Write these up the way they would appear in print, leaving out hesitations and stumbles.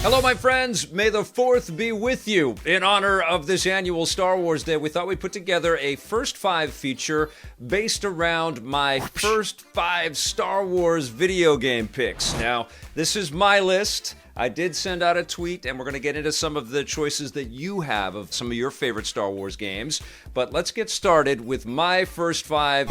Hello, my friends. May the 4th be with you. In honor of this annual Star Wars Day, we thought we'd put together a First 5 feature based around my first 5 Star Wars video game picks. Now, this is my list. I did send out a tweet, and we're going to get into some of the choices that you have of some of your favorite Star Wars games. But let's get started with my first 5.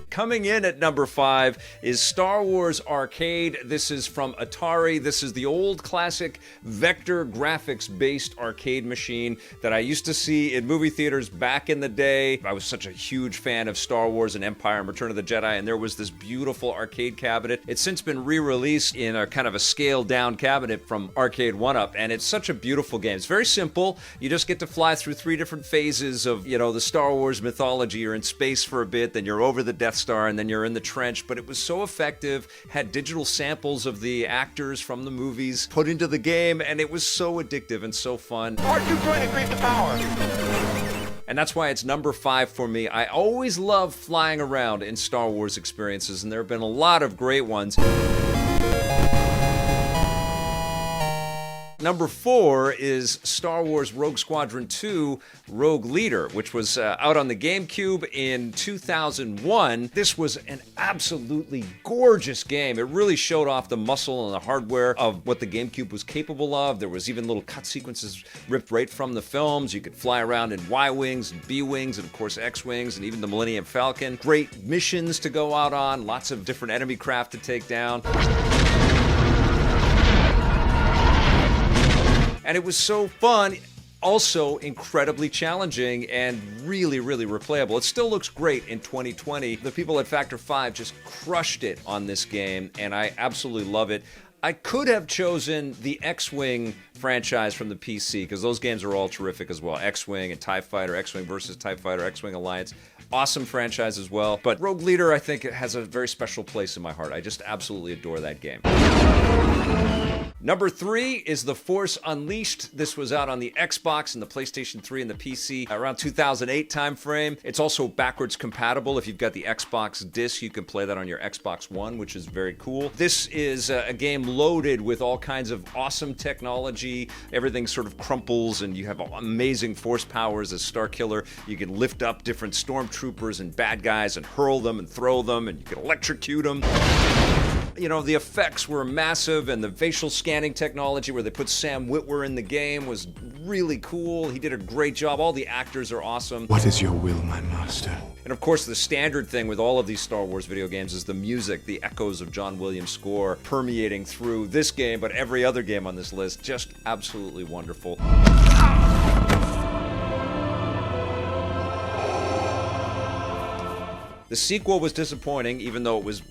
Coming in at number 5 is Star Wars Arcade. This is from Atari. This is the old classic vector graphics-based arcade machine that I used to see in movie theaters back in the day. I was such a huge fan of Star Wars and Empire and Return of the Jedi, and there was this beautiful arcade cabinet. It's since been re-released in a kind of a scaled-down cabinet from Arcade 1-Up, and it's such a beautiful game. It's very simple. You just get to fly through 3 different phases of, the Star Wars mythology. You're in space for a bit, then you're over the Death Star, and then you're in the trench. But it was so effective, had digital samples of the actors from the movies put into the game, and it was so addictive and so fun. Are you going to create the power? And that's why it's number 5 for me. I always love flying around in Star Wars experiences, and there have been a lot of great ones. Number 4 is Star Wars Rogue Squadron 2 Rogue Leader, which was out on the GameCube in 2001. This was an absolutely gorgeous game. It really showed off the muscle and the hardware of what the GameCube was capable of. There was even little cut sequences ripped right from the films. You could fly around in Y-Wings and B-Wings and, of course, X-Wings and even the Millennium Falcon. Great missions to go out on, lots of different enemy craft to take down. And it was so fun, also incredibly challenging and really, really replayable. It still looks great in 2020. The people at Factor 5 just crushed it on this game, and I absolutely love it. I could have chosen the X-Wing franchise from the PC, because those games are all terrific as well. X-Wing and TIE Fighter, X-Wing versus TIE Fighter, X-Wing Alliance. Awesome franchise as well. But Rogue Leader, I think, has a very special place in my heart. I just absolutely adore that game. Number 3 is The Force Unleashed. This was out on the Xbox and the PlayStation 3 and the PC around 2008 timeframe. It's also backwards compatible. If you've got the Xbox disc, you can play that on your Xbox One, which is very cool. This is a game loaded with all kinds of awesome technology. Everything sort of crumples, and you have amazing force powers as Starkiller. You can lift up different stormtroopers and bad guys and hurl them and throw them, and you can electrocute them. The effects were massive, and the facial scanning technology where they put Sam Witwer in the game was really cool. He did a great job. All the actors are awesome. What is your will, my master? And of course, the standard thing with all of these Star Wars video games is the music, the echoes of John Williams' score permeating through this game, but every other game on this list. Just absolutely wonderful. The sequel was disappointing, even though it was,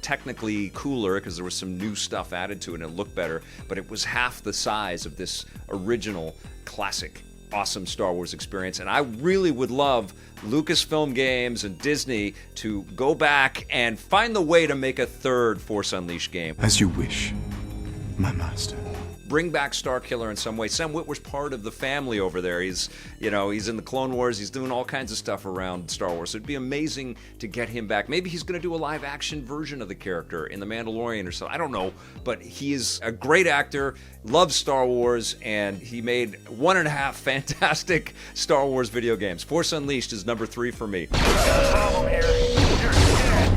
technically cooler because there was some new stuff added to it and it looked better, but it was half the size of this original classic awesome Star Wars experience. And I really would love Lucasfilm Games and Disney to go back and find the way to make a third Force Unleashed game. As you wish, my master. Bring back Starkiller in some way. Sam Witwer's part of the family over there. He's in the Clone Wars. He's doing all kinds of stuff around Star Wars. So it'd be amazing to get him back. Maybe he's going to do a live-action version of the character in The Mandalorian or something. I don't know. But he is a great actor, loves Star Wars, and he made 1.5 fantastic Star Wars video games. Force Unleashed is number 3 for me. Problem here. You're dead.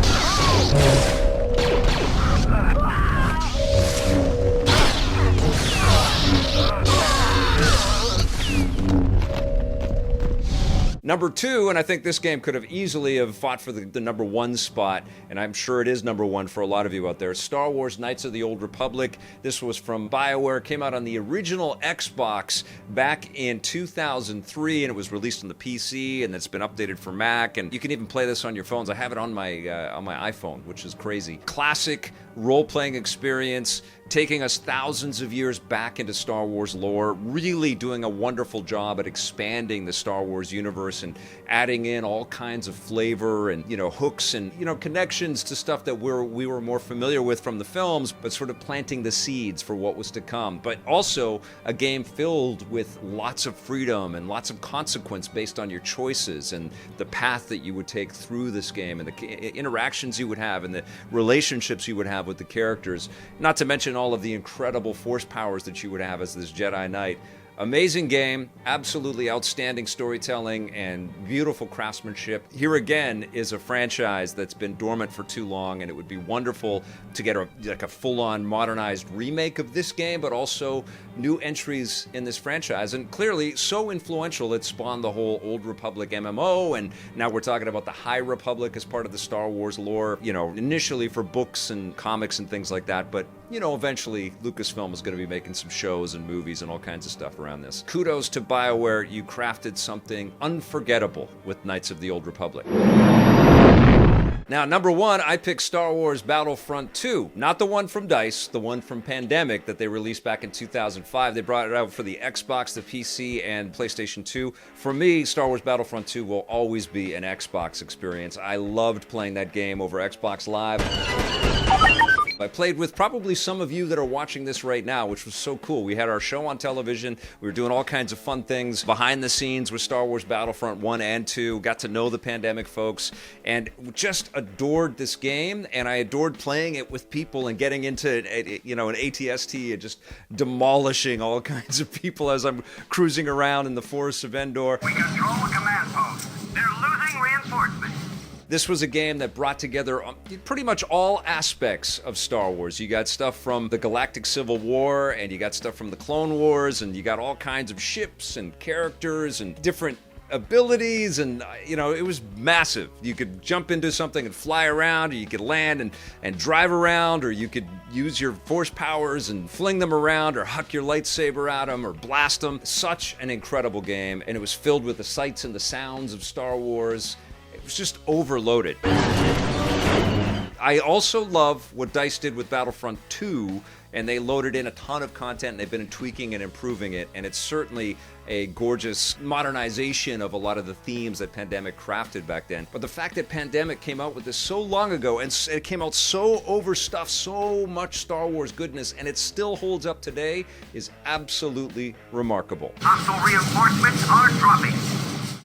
Number 2, and I think this game could have easily have fought for the number 1 spot, and I'm sure it is number 1 for a lot of you out there, Star Wars Knights of the Old Republic. This was from BioWare, came out on the original Xbox back in 2003, and it was released on the PC, and it's been updated for Mac, and you can even play this on your phones. I have it on my iPhone, which is crazy. Classic role-playing experience, taking us thousands of years back into Star Wars lore, really doing a wonderful job at expanding the Star Wars universe and adding in all kinds of flavor and, hooks and, connections to stuff that we were more familiar with from the films, but sort of planting the seeds for what was to come. But also a game filled with lots of freedom and lots of consequence based on your choices and the path that you would take through this game and the interactions you would have and the relationships you would have with the characters, not to mention all of the incredible force powers that you would have as this Jedi Knight. Amazing game, absolutely outstanding storytelling and beautiful craftsmanship. Here again is a franchise that's been dormant for too long, and it would be wonderful to get a full-on modernized remake of this game, but also new entries in this franchise. And clearly so influential it spawned the whole Old Republic MMO, and now we're talking about the High Republic as part of the Star Wars lore, initially for books and comics and things like that, but eventually Lucasfilm is going to be making some shows and movies and all kinds of stuff around this. Kudos to BioWare, you crafted something unforgettable with Knights of the Old Republic. Now, number one, I picked Star Wars Battlefront 2. Not the one from DICE, the one from Pandemic that they released back in 2005. They brought it out for the Xbox, the PC, and PlayStation 2. For me, Star Wars Battlefront 2 will always be an Xbox experience. I loved playing that game over Xbox Live. I played with probably some of you that are watching this right now, which was so cool. We had our show on television. We were doing all kinds of fun things behind the scenes with Star Wars Battlefront 1 and 2. Got to know the Pandemic folks and just adored this game. And I adored playing it with people and getting into, an ATST and just demolishing all kinds of people as I'm cruising around in the forests of Endor. We control the command post. They're losing reinforcements. This was a game that brought together pretty much all aspects of Star Wars. You got stuff from the Galactic Civil War, and you got stuff from the Clone Wars, and you got all kinds of ships and characters and different abilities, and it was massive. You could jump into something and fly around, or you could land and drive around, or you could use your force powers and fling them around, or huck your lightsaber at them, or blast them. Such an incredible game, and it was filled with the sights and the sounds of Star Wars. It was just overloaded. I also love what DICE did with Battlefront 2, and they loaded in a ton of content, and they've been tweaking and improving it, and it's certainly a gorgeous modernization of a lot of the themes that Pandemic crafted back then. But the fact that Pandemic came out with this so long ago, and it came out so overstuffed, so much Star Wars goodness, and it still holds up today, is absolutely remarkable. Hostile reinforcements are dropping.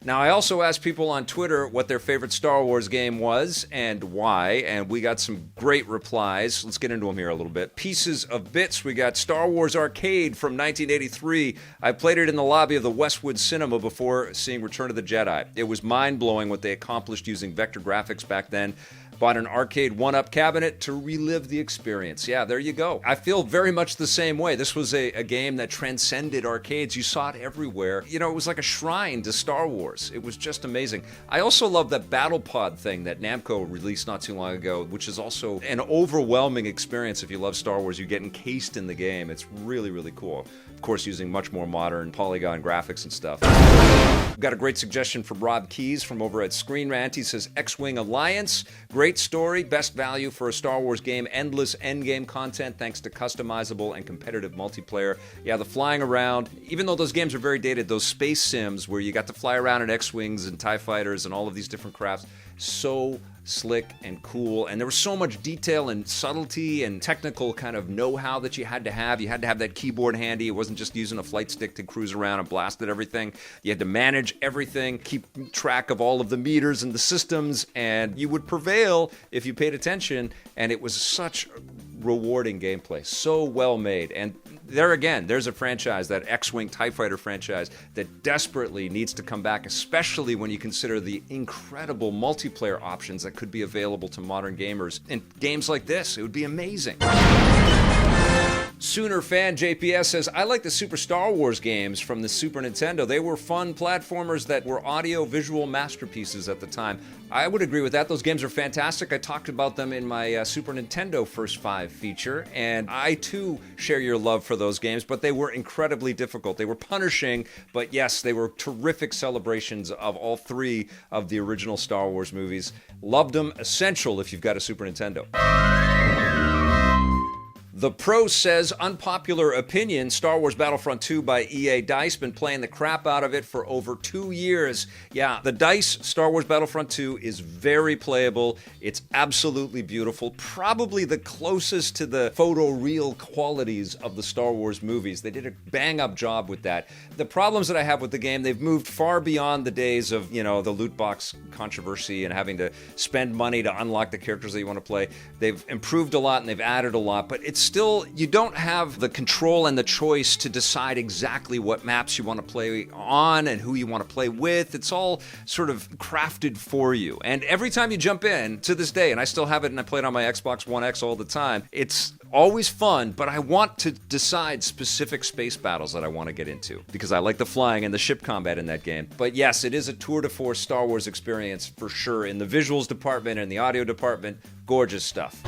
Now, I also asked people on Twitter what their favorite Star Wars game was and why, and we got some great replies. Let's get into them here a little bit. Pieces of Bits, we got Star Wars Arcade from 1983. I played it in the lobby of the Westwood Cinema before seeing Return of the Jedi. It was mind-blowing what they accomplished using vector graphics back then. Bought an arcade 1-up cabinet to relive the experience. Yeah, there you go. I feel very much the same way. This was a game that transcended arcades. You saw it everywhere. It was like a shrine to Star Wars. It was just amazing. I also love that Battle Pod thing that Namco released not too long ago, which is also an overwhelming experience if you love Star Wars. You get encased in the game. It's really, really cool. Of course, using much more modern polygon graphics and stuff. We've got a great suggestion from Rob Keys from over at Screen Rant. He says, X-Wing Alliance, great story, best value for a Star Wars game, endless endgame content thanks to customizable and competitive multiplayer. Yeah, the flying around, even though those games are very dated, those space sims where you got to fly around in X-Wings and TIE fighters and all of these different crafts, so slick and cool, and there was so much detail and subtlety and technical kind of know-how that you had to have. You had to have that keyboard handy. It wasn't just using a flight stick to cruise around and blast at everything. You had to manage everything, keep track of all of the meters and the systems, and you would prevail if you paid attention, and it was such rewarding gameplay. So well made. And there again, there's a franchise, that X-Wing TIE Fighter franchise, that desperately needs to come back, especially when you consider the incredible multiplayer options that could be available to modern gamers. In games like this, it would be amazing. Sooner fan JPS says, I like the Super Star Wars games from the Super Nintendo. They were fun platformers that were audio-visual masterpieces at the time. I would agree with that. Those games are fantastic. I talked about them in my Super Nintendo First 5 feature, and I too share your love for those games, but they were incredibly difficult. They were punishing, but yes, they were terrific celebrations of all three of the original Star Wars movies. Loved them. Essential if you've got a Super Nintendo. The Pro says, unpopular opinion, Star Wars Battlefront 2 by EA DICE, been playing the crap out of it for over 2 years. Yeah, the DICE Star Wars Battlefront 2 is very playable. It's absolutely beautiful. Probably the closest to the photoreal qualities of the Star Wars movies. They did a bang-up job with that. The problems that I have with the game, they've moved far beyond the days of, the loot box controversy and having to spend money to unlock the characters that you want to play. They've improved a lot and they've added a lot, but it's still, you don't have the control and the choice to decide exactly what maps you want to play on and who you want to play with. It's all sort of crafted for you. And every time you jump in, to this day, and I still have it and I play it on my Xbox One X all the time, it's always fun, but I want to decide specific space battles that I want to get into because I like the flying and the ship combat in that game. But yes, it is a tour de force Star Wars experience for sure in the visuals department and the audio department. Gorgeous stuff.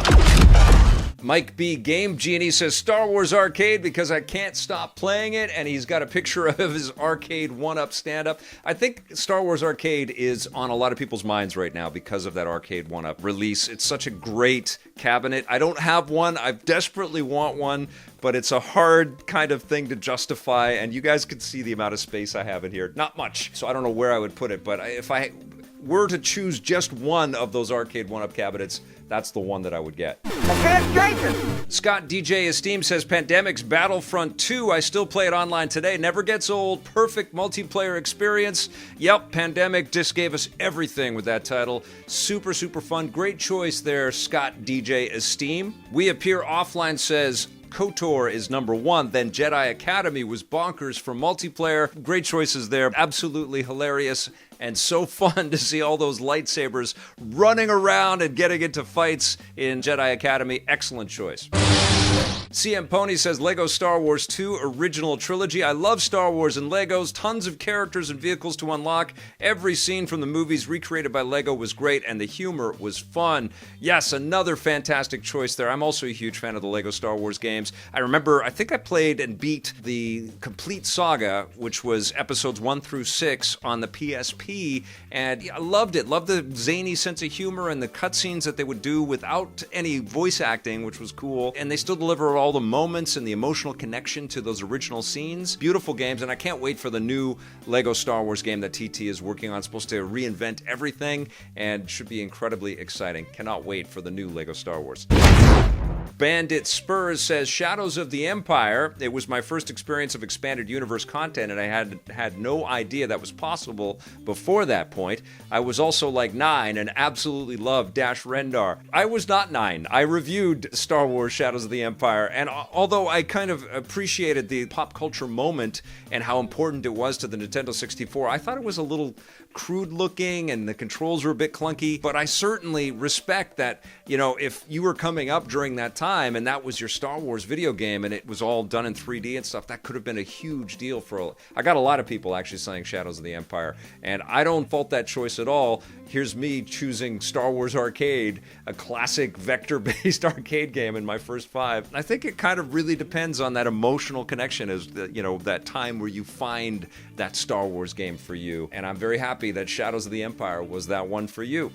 Mike B. Game Genie says Star Wars Arcade because I can't stop playing it, and he's got a picture of his arcade 1-up stand-up. I think Star Wars Arcade is on a lot of people's minds right now because of that arcade 1-up release. It's such a great cabinet. I don't have one. I desperately want one, but it's a hard kind of thing to justify, and you guys can see the amount of space I have in here. Not much, so I don't know where I would put it, but if I were to choose just one of those arcade 1-up cabinets, that's the one that I would get. Scott DJ Esteem says, Pandemic's Battlefront 2, I still play it online today. Never gets old. Perfect multiplayer experience. Yep, Pandemic just gave us everything with that title. Super, super fun. Great choice there, Scott DJ Esteem. We Appear Offline says, KOTOR is number 1, then Jedi Academy was bonkers for multiplayer. Great choices there. Absolutely hilarious and so fun to see all those lightsabers running around and getting into fights in Jedi Academy. Excellent choice. CM Pony says, Lego Star Wars 2 Original Trilogy. I love Star Wars and Legos. Tons of characters and vehicles to unlock. Every scene from the movies recreated by Lego was great, and the humor was fun. Yes, another fantastic choice there. I'm also a huge fan of the Lego Star Wars games. I remember, I think I played and beat the complete saga, which was episodes 1 through 6 on the PSP, and I loved it. Loved the zany sense of humor and the cutscenes that they would do without any voice acting, which was cool. And they still deliver all the moments and the emotional connection to those original scenes. Beautiful games, and I can't wait for the new Lego Star Wars game that TT is working on. It's supposed to reinvent everything and should be incredibly exciting. Cannot wait for the new Lego Star Wars. Bandit Spurs says, Shadows of the Empire. It was my first experience of expanded universe content, and I had no idea that was possible before that point. I was also like 9 and absolutely loved Dash Rendar. I was not 9. I reviewed Star Wars Shadows of the Empire, and although I kind of appreciated the pop culture moment and how important it was to the Nintendo 64, I thought it was a little crude looking and the controls were a bit clunky, but I certainly respect that, if you were coming up during that time and that was your Star Wars video game and it was all done in 3D and stuff, that could have been a huge deal I got a lot of people actually saying Shadows of the Empire, and I don't fault that choice at all. Here's me choosing Star Wars Arcade, a classic vector-based arcade game in my first 5. I think it kind of really depends on that emotional connection, as that time where you find that Star Wars game for you, and I'm very happy that Shadows of the Empire was that one for you.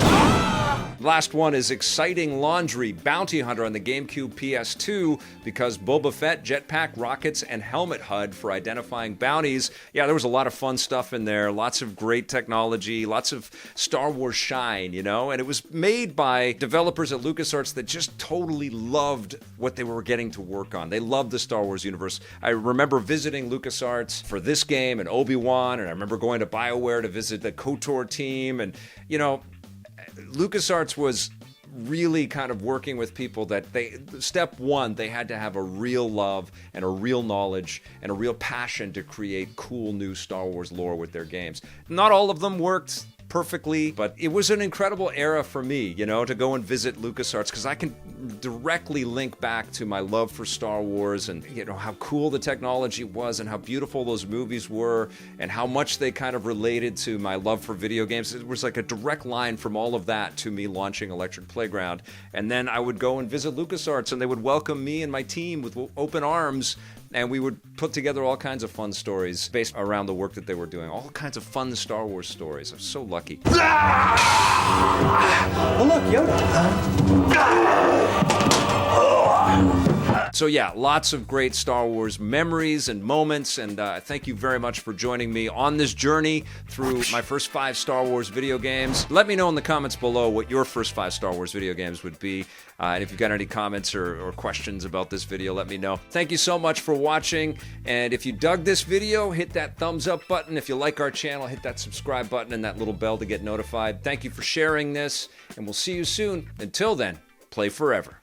Last one is Exciting Laundry Bounty Hunter on the GameCube PS2, because Boba Fett, jetpack, rockets, and helmet HUD for identifying bounties. Yeah, there was a lot of fun stuff in there, lots of great technology, lots of Star Wars shine, and it was made by developers at LucasArts that just totally loved what they were getting to work on. They loved the Star Wars universe. I remember visiting LucasArts for this game and Obi-Wan, and I remember going to BioWare to visit the KOTOR team, and LucasArts was really kind of working with people that step one, they had to have a real love and a real knowledge and a real passion to create cool new Star Wars lore with their games. Not all of them worked perfectly, but it was an incredible era for me, to go and visit LucasArts, because I can directly link back to my love for Star Wars and, how cool the technology was and how beautiful those movies were and how much they kind of related to my love for video games. It was like a direct line from all of that to me launching Electric Playground. And then I would go and visit LucasArts and they would welcome me and my team with open arms, and we would put together all kinds of fun stories based around the work that they were doing. All kinds of fun Star Wars stories. I'm so lucky. Oh, look, Yoda. So yeah, lots of great Star Wars memories and moments, and thank you very much for joining me on this journey through my first 5 Star Wars video games. Let me know in the comments below what your first 5 Star Wars video games would be, and if you've got any comments or questions about this video, let me know. Thank you so much for watching, and if you dug this video, hit that thumbs up button. If you like our channel, hit that subscribe button and that little bell to get notified. Thank you for sharing this, and we'll see you soon. Until then, play forever.